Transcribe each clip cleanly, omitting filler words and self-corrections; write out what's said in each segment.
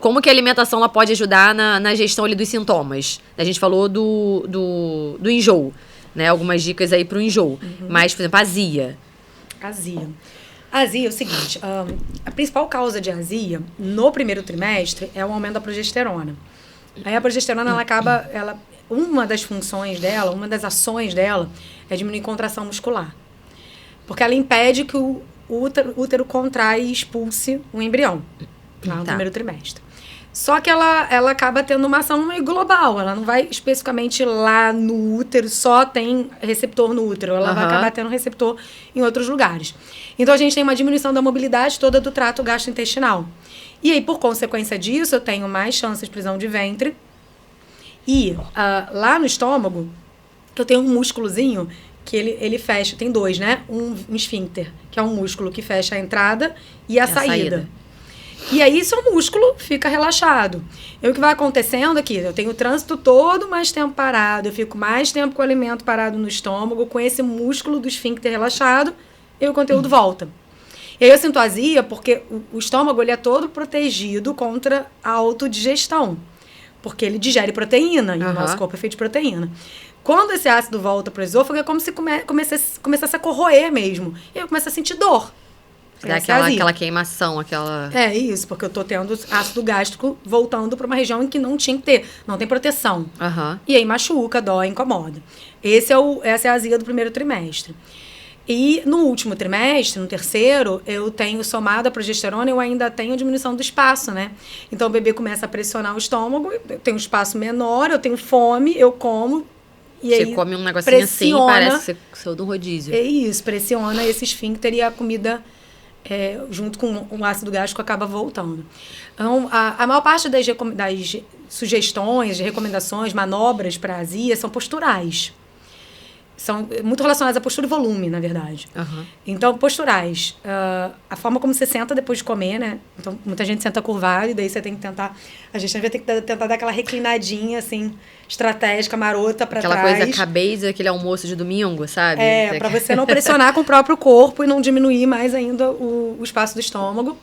como que a alimentação ela pode ajudar na gestão ali dos sintomas. A gente falou do enjoo, né? Algumas dicas aí pro enjoo. Mas, por exemplo, azia. Azia. Azia é o seguinte, a principal causa de azia no primeiro trimestre é o aumento da progesterona. Aí a progesterona, uma das funções dela, uma das ações dela é diminuir a contração muscular. Porque ela impede que o útero contrai e expulse o embrião lá no primeiro trimestre. Só que ela acaba tendo uma ação meio global. Ela não vai especificamente lá no útero, só tem receptor no útero. Ela vai acabar tendo receptor em outros lugares. Então, a gente tem uma diminuição da mobilidade toda do trato gastrointestinal. E aí, por consequência disso, eu tenho mais chances de prisão de ventre. E lá no estômago, eu tenho um músculozinho que ele fecha. Tem dois, né? Um esfíncter, que é um músculo que fecha a entrada e a saída. E aí, seu músculo fica relaxado. E o que vai acontecendo aqui? Eu tenho o trânsito todo mais tempo parado, eu fico mais tempo com o alimento parado no estômago, com esse músculo do esfíncter relaxado, e o conteúdo volta. E aí eu sinto azia porque o estômago ele é todo protegido contra a autodigestão. Porque ele digere proteína, e o nosso corpo é feito de proteína. Quando esse ácido volta para o esôfago, é como se começasse a corroer mesmo. E eu começo a sentir dor. Dá aquela queimação, aquela... É isso, porque eu tô tendo ácido gástrico voltando para uma região em que não tinha que ter. Não tem proteção. E aí machuca, dói, incomoda. Essa é a azia do primeiro trimestre. E no último trimestre, no terceiro, eu tenho somado a progesterona, eu ainda tenho diminuição do espaço, né? Então o bebê começa a pressionar o estômago, eu tenho um espaço menor, eu tenho fome, eu como. E você aí come um negocinho assim, parece ser do rodízio. É isso, pressiona esse esfíncter e a comida... junto com o ácido gástrico, acaba voltando. Então, a maior parte das sugestões, de recomendações, manobras para azia são posturais. São muito relacionadas a postura e volume, na verdade. Então, posturais. A forma como você senta depois de comer, né? Então, muita gente senta curvado e daí você tem que tentar... A gente vai ter que tentar dar aquela reclinadinha, assim, estratégica, marota para trás. Aquela coisa, acabei daquele almoço de domingo, sabe? Para você não pressionar com o próprio corpo e não diminuir mais ainda o espaço do estômago.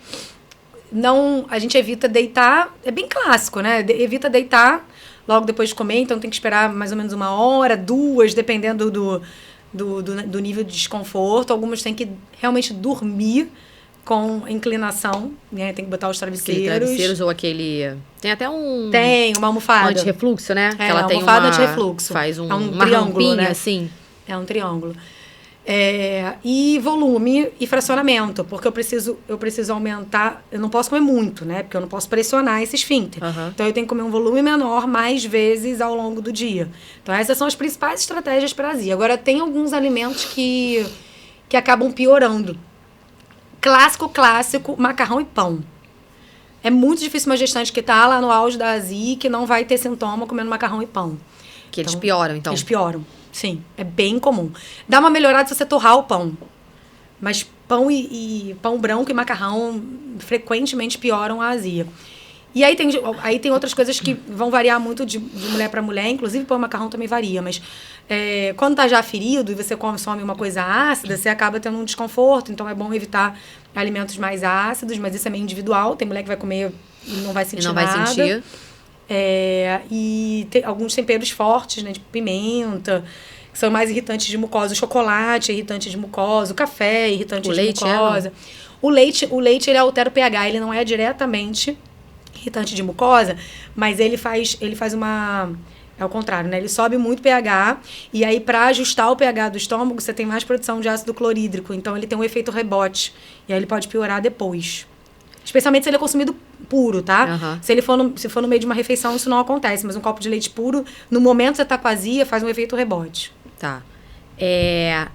Não, a gente evita deitar, é bem clássico, né? Evita deitar logo depois de comer, então tem que esperar mais ou menos 1 hora, 2, dependendo do nível de desconforto. Algumas têm que realmente dormir com inclinação, né? Tem que botar os travesseiros. Ou aquele... Tem até um... Tem, uma almofada. Um antirrefluxo, né? Que ela tem almofada antirrefluxo. Faz um uma triângulo, rampinha, né? assim. É um triângulo. E volume e fracionamento, porque eu preciso aumentar, eu não posso comer muito, né? Porque eu não posso pressionar esse esfíncter. Então, eu tenho que comer um volume menor mais vezes ao longo do dia. Então, essas são as principais estratégias para azia. Agora, tem alguns alimentos que acabam piorando. Clássico, macarrão e pão. É muito difícil uma gestante que está lá no auge da azia que não vai ter sintoma comendo macarrão e pão. Que eles pioram, então. Eles pioram. Sim, é bem comum. Dá uma melhorada se você torrar o pão. Mas pão e pão branco e macarrão frequentemente pioram a azia. E aí tem outras coisas que vão variar muito de mulher para mulher, inclusive pão e macarrão também varia, mas quando tá já ferido e você consome uma coisa ácida, você acaba tendo um desconforto, então é bom evitar alimentos mais ácidos, mas isso é meio individual, tem mulher que vai comer e não vai sentir nada. E tem alguns temperos fortes, né, de pimenta, que são mais irritantes de mucosa. O chocolate é irritante de mucosa, o café é irritante de mucosa. O leite ele altera o pH, ele não é diretamente irritante de mucosa, mas ele faz uma... É o contrário, né? Ele sobe muito o pH, e aí para ajustar o pH do estômago, você tem mais produção de ácido clorídrico, então ele tem um efeito rebote, e aí ele pode piorar depois. Especialmente se ele é consumido puro, tá? Se for no meio de uma refeição, isso não acontece. Mas um copo de leite puro, no momento que você tá com azia, faz um efeito rebote. Tá.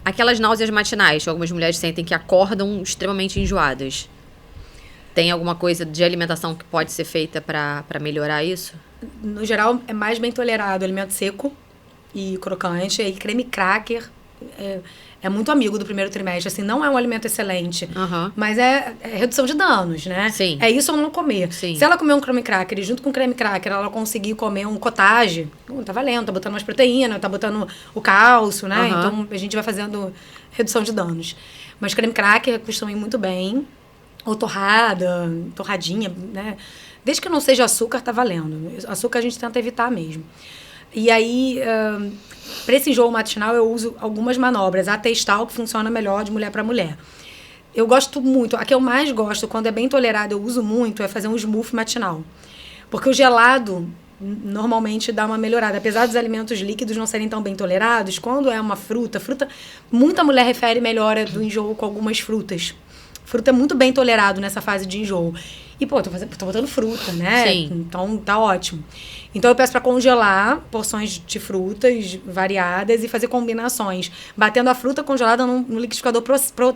Aquelas náuseas matinais, que algumas mulheres sentem que acordam extremamente enjoadas. Tem alguma coisa de alimentação que pode ser feita para melhorar isso? No geral, é mais bem tolerado alimento seco e crocante. E creme cracker é muito amigo do primeiro trimestre. Assim, não é um alimento excelente, mas é redução de danos, né? Sim. É isso ou não comer. Sim. Se ela comer um creme cracker e junto com o creme cracker ela conseguir comer um cottage, tá valendo, tá botando mais proteína, tá botando o cálcio, né? Então, a gente vai fazendo redução de danos. Mas creme cracker costuma ir muito bem. Ou torradinha, né? Desde que não seja açúcar, tá valendo. Açúcar a gente tenta evitar mesmo. E aí, para esse enjoo matinal, eu uso algumas manobras. A Testal, que funciona melhor de mulher para mulher. Eu gosto muito. A que eu mais gosto, quando é bem tolerado, eu uso muito, é fazer um smoothie matinal. Porque o gelado normalmente dá uma melhorada. Apesar dos alimentos líquidos não serem tão bem tolerados, quando é uma fruta, muita mulher refere melhora do enjoo com algumas frutas. Fruta é muito bem tolerado nessa fase de enjoo. E, pô, tô botando fruta, né? Sim. Então, tá ótimo. Então, eu peço para congelar porções de frutas variadas e fazer combinações. Batendo a fruta congelada num liquidificador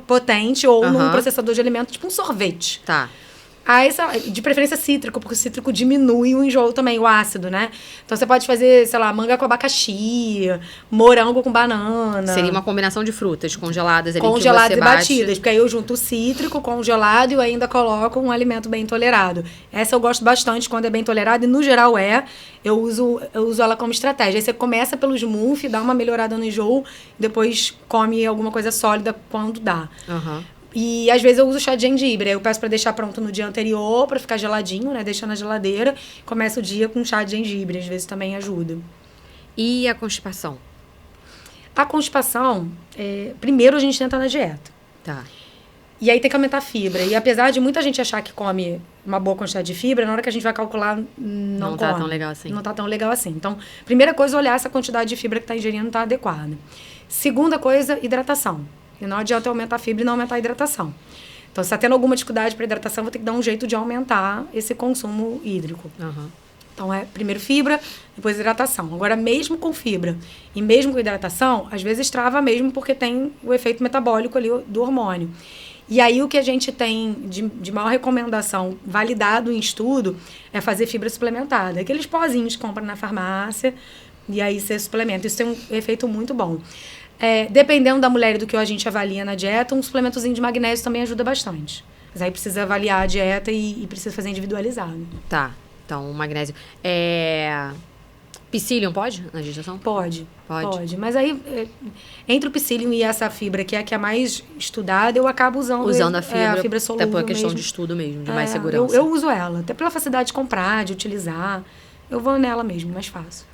potente ou num processador de alimentos, tipo um sorvete. Tá. De preferência cítrico, porque o cítrico diminui o enjoo também, o ácido, né? Então você pode fazer, sei lá, manga com abacaxi, morango com banana. Seria uma combinação de frutas congeladas ali Congeladas que e você bate. batidas, porque aí eu junto o cítrico, congelado e eu ainda coloco um alimento bem tolerado. Essa eu gosto bastante quando é bem tolerado e no geral eu uso ela como estratégia. Aí você começa pelo smoothie, dá uma melhorada no enjoo, depois come alguma coisa sólida quando dá. E às vezes eu uso chá de gengibre. Aí eu peço para deixar pronto no dia anterior, para ficar geladinho, né? Deixa na geladeira. Começa o dia com chá de gengibre. Às vezes também ajuda. E a constipação? A constipação, primeiro a gente tenta na dieta. Tá. E aí tem que aumentar a fibra. E apesar de muita gente achar que come uma boa quantidade de fibra, na hora que a gente vai calcular, não come. Tá tão legal assim. Não tá tão legal assim. Então, primeira coisa, olhar se a quantidade de fibra que tá ingerindo tá adequada. Segunda coisa, hidratação. E não adianta aumentar a fibra e não aumentar a hidratação. Então, se está tendo alguma dificuldade para hidratação, vou ter que dar um jeito de aumentar esse consumo hídrico. Então, primeiro fibra, depois hidratação. Agora, mesmo com fibra e mesmo com hidratação, às vezes trava mesmo porque tem o efeito metabólico ali do hormônio. E aí, o que a gente tem de maior recomendação, validado em estudo, é fazer fibra suplementada. Aqueles pozinhos que compra na farmácia e aí você suplementa. Isso tem um efeito muito bom. Dependendo da mulher e do que a gente avalia na dieta, um suplementozinho de magnésio também ajuda bastante. Mas aí precisa avaliar a dieta e precisa fazer individualizado. Tá. Então, o magnésio. Psyllium pode na gestação? Pode. Mas aí, entre o psyllium e essa fibra, que é a que é mais estudada, eu acabo usando a fibra solúvel até por questão mesmo. de estudo mesmo, de mais segurança. Eu uso ela, até pela facilidade de comprar, de utilizar. Eu vou nela mesmo, mais fácil.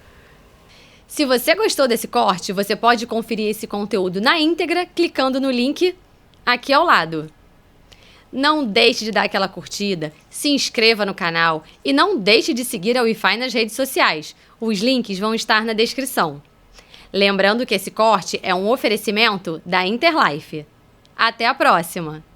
Se você gostou desse corte, você pode conferir esse conteúdo na íntegra clicando no link aqui ao lado. Não deixe de dar aquela curtida, se inscreva no canal e não deixe de seguir a Wi-Fi nas redes sociais. Os links vão estar na descrição. Lembrando que esse corte é um oferecimento da Interlife. Até a próxima!